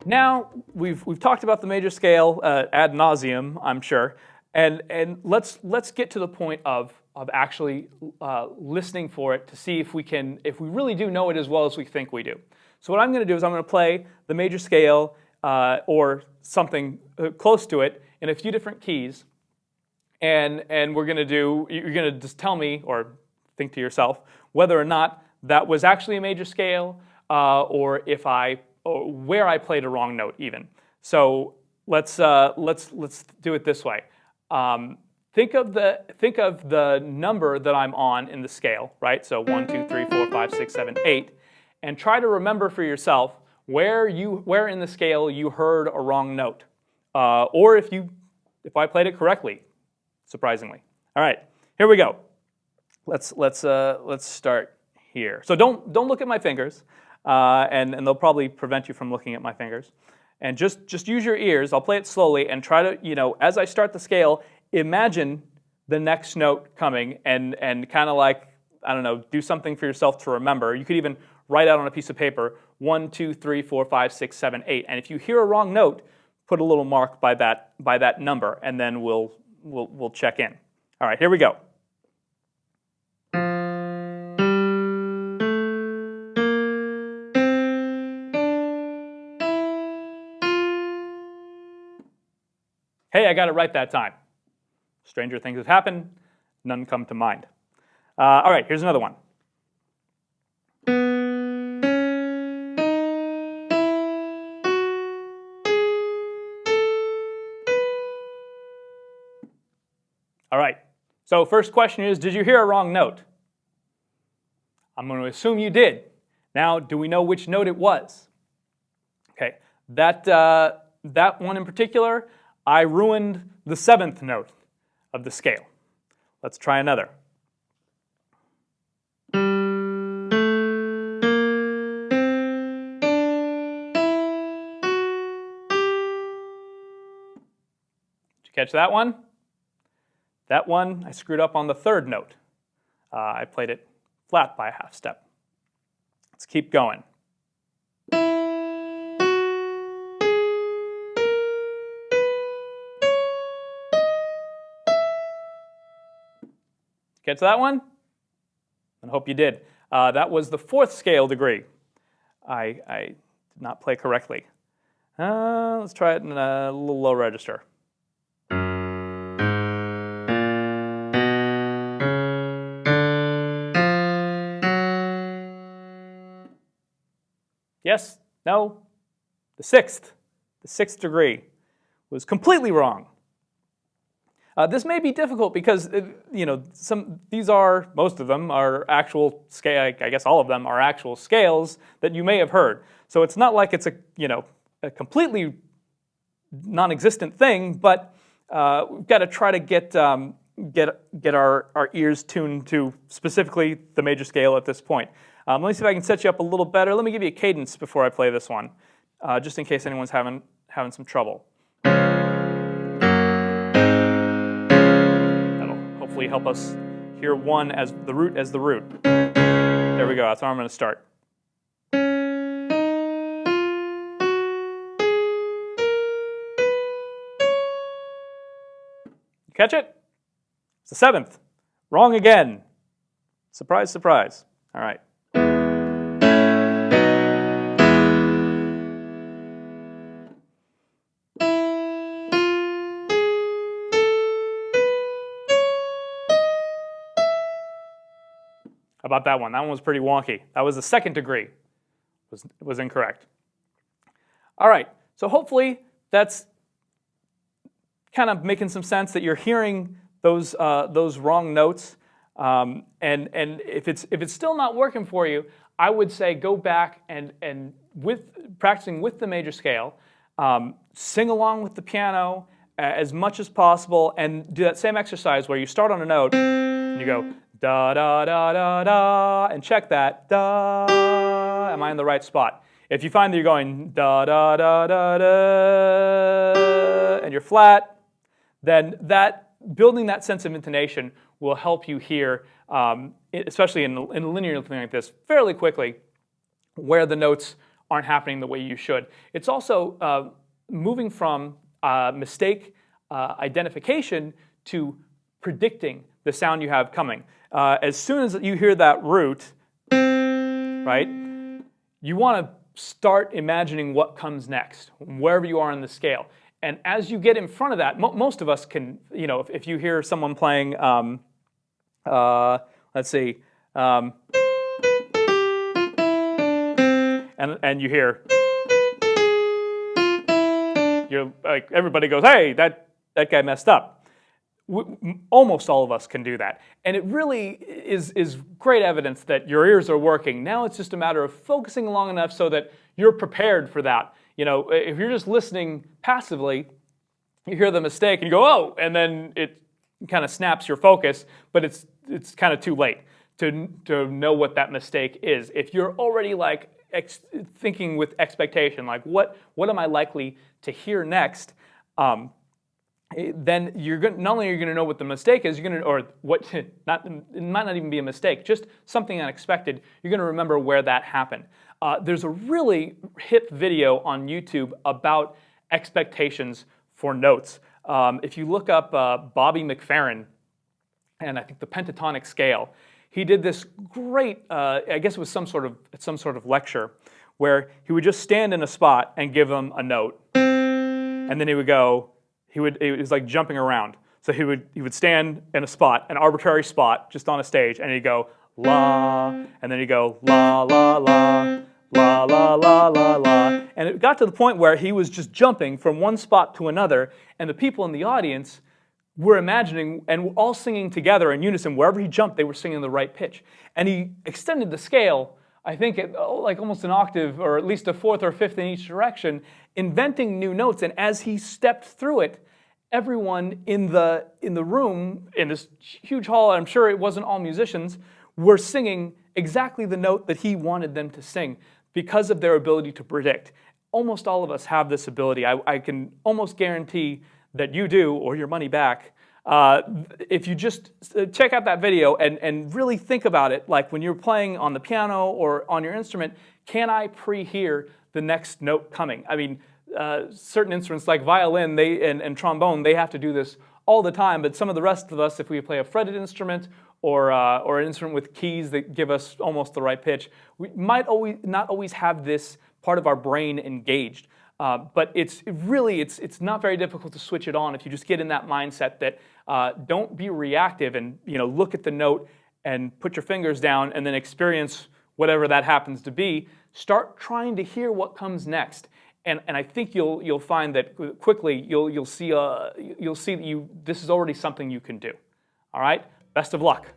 now we've talked about the major scale ad nauseum, I'm sure, and let's get to the point of actually listening for it to see if we really do know it as well as we think we do. So what I'm going to do is I'm going to play the major scale or something close to it in a few different keys, and you're going to just tell me or think to yourself whether or not that was actually a major scale or where I played a wrong note even. So let's do it this way. Think of the number that I'm on in the scale, right? So 1, 2, 3, 4, 5, 6, 7, 8, and try to remember for yourself where in the scale you heard a wrong note, or if I played it correctly, surprisingly. All right, here we go. Let's start here. So don't look at my fingers, and they'll probably prevent you from looking at my fingers. And just use your ears. I'll play it slowly and try to, as I start the scale, imagine the next note coming and kind of like, I don't know, do something for yourself to remember. You could even write out on a piece of paper 1, 2, 3, 4, 5, 6, 7, 8. And if you hear a wrong note, put a little mark by that number, and then we'll check in. All right, here we go. Hey, I got it right that time. Stranger things have happened. None come to mind. All right, here's another one. All right, so first question is, did you hear a wrong note? I'm going to assume you did. Now, do we know which note it was? Okay, that one in particular, I ruined the 7th note of the scale. Let's try another. Did you catch that one? That one, I screwed up on the 3rd note. I played it flat by a half step. Let's keep going. Catch that one? I hope you did. That was the 4th scale degree. I did not play correctly. Let's try it in a little low register. Yes? No? The 6th degree was completely wrong. This may be difficult because most of them are actual scale. I guess all of them are actual scales that you may have heard. So it's not like it's a completely non-existent thing, but we've got to try to get our ears tuned to specifically the major scale at this point. Let me see if I can set you up a little better. Let me give you a cadence before I play this one, just in case anyone's having some trouble. Hopefully help us hear 1 as the root There we go, that's how I'm going to start. You catch it? It's the 7th. Wrong again. Surprise, surprise. All right. About that one. That one was pretty wonky. That was the 2nd degree. Was incorrect. All right. So hopefully that's kind of making some sense that you're hearing those wrong notes. And if it's still not working for you, I would say go back and with practicing with the major scale, sing along with the piano as much as possible, and do that same exercise where you start on a note and you go da da da da da, and check that da. Am I in the right spot? If you find that you're going da da da da da and you're flat, then building that sense of intonation will help you hear, especially in a linear thing like this, fairly quickly, where the notes aren't happening the way you should. It's also moving from mistake identification to predicting the sound you have coming. As soon as you hear that root, right, you want to start imagining what comes next, wherever you are in the scale. And as you get in front of that, most of us can, you know, if you hear someone playing, let's see, and you hear, you're like, everybody goes, hey, that guy messed up. Almost all of us can do that. And it really is great evidence that your ears are working. Now it's just a matter of focusing long enough so that you're prepared for that. You know, if you're just listening passively, you hear the mistake and you go, oh, and then it kind of snaps your focus, but it's kind of too late to know what that mistake is. If you're already like thinking with expectation, like what am I likely to hear next, then not only are you going to know what the mistake is, it might not even be a mistake, just something unexpected. You're going to remember where that happened. There's a really hip video on YouTube about expectations for notes. If you look up Bobby McFerrin, and I think the pentatonic scale, he did this great, I guess it was some sort of lecture, where he would just stand in a spot and give them a note, and then he would go. It was like jumping around. So he would stand in a spot, an arbitrary spot, just on a stage, and he'd go la, and then he'd go la la la, la la la la la, and it got to the point where he was just jumping from one spot to another, and the people in the audience were imagining and were all singing together in unison. Wherever he jumped, they were singing the right pitch, and he extended the scale, I think, like almost an octave, or at least a fourth or fifth in each direction, inventing new notes. And as he stepped through it, everyone in the room, in this huge hall, I'm sure it wasn't all musicians, were singing exactly the note that he wanted them to sing because of their ability to predict. Almost all of us have this ability. I can almost guarantee that you do, or your money back. If you just check out that video and really think about it, like when you're playing on the piano or on your instrument, can I pre-hear the next note coming? I mean, certain instruments like violin and trombone, they have to do this all the time, but some of the rest of us, if we play a fretted instrument or an instrument with keys that give us almost the right pitch, we might not always have this part of our brain engaged. But it's not very difficult to switch it on if you just get in that mindset that don't be reactive and look at the note and put your fingers down and then experience whatever that happens to be. Start trying to hear what comes next, and I think you'll find that quickly you'll see that this is already something you can do. All right, best of luck.